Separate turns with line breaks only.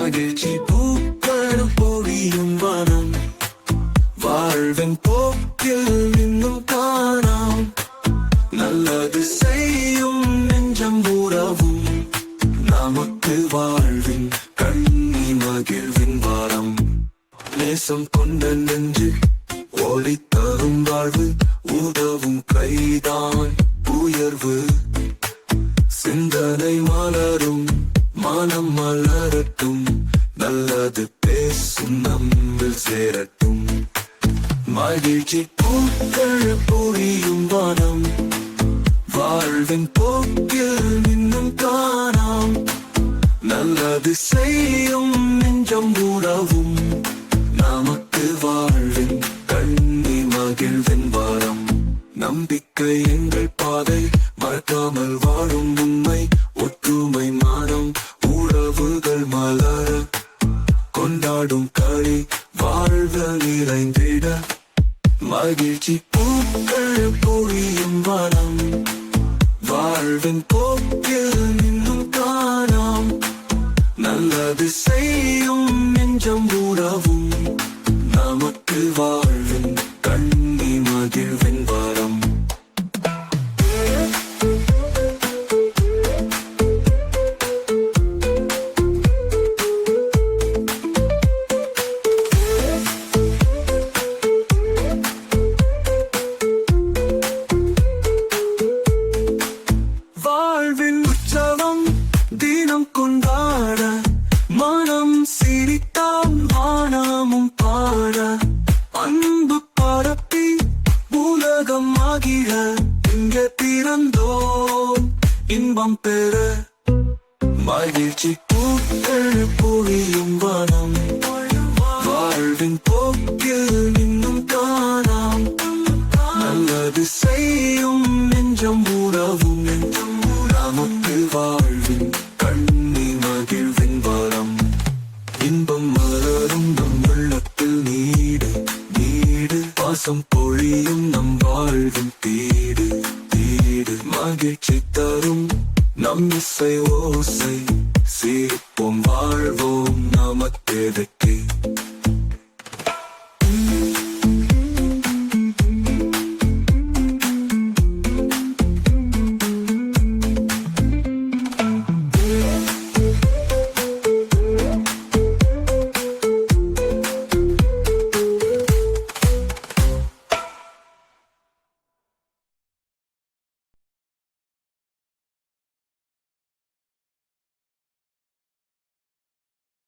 மகிழ்ச்சி பூக்கள் பொழியும் வனம் வாழ்வின் போக்கில் இன்னும் காணாம் நல்லது செய்யும் நெஞ்சம் உறவும் நமக்கு வாழ்வின் கண்ணி மகிழ்வின் வாரம் நேசம் கொண்ட நெஞ்சு ஒளி தரும் வாழ்வு உதவும் கைதான் உயர்வு சிந்தனை மலரும் மனம் மலரட்டும் நல்லது பேசும் நம்மில் சேரட்டும் மகிழ்ச்சி பூக்கள் பொழியும் வனம் வாழ்வின் போக்கில் இன்னும் காணாம் நல்லது செய்யும் நெஞ்சம் உறவும் நமக்கு வாழ்வின் கண்ணி மகிழ்வின் வாரம் நம்பிக்கை எங்கள் பாதை மறக்காமல் வாழும் உண்மை ஒற்றுமை மானம் உறவுகள் மலர கொண்டாடும் களி வாழ்வு நிறைந்திட மகிழ்ச்சி பூக்கள் பொழியும் வனம் வாழ்வின் போக்கில் இன்னும் காணாம் நல்லது செய்யும் நெஞ்சம் உறவும் நமக்கு வாழ்வின் கண்ணி மகிழ்வின் வாரம் வாழ்வின் உற்சவம் தினம் கொண்டாட மனம் சிரித்தாம் வானமும் பாட அன்பு பரப்பி உலகம் ஆகிய இங்கே பிறந்தோம் இன்பம் பெற மகிழ்ச்சி பூக்கள் பொழியும் வனம் வாழ்வின் போக்கில் இன்னும் காணாம் நல்லது செய்யும் நெஞ்சம் உறவும் நமக்கு வாழ்வின் கண்ணி மகிழ்வின் வாரம் இன்பம் மலரும் நம் உள்ளத்தில் நீடு நீடு பாசம் பொழியும் நம் வாழ்வின் தீடு தீடு மகிழ்ச்சி தரும் நம் இசை ஓசை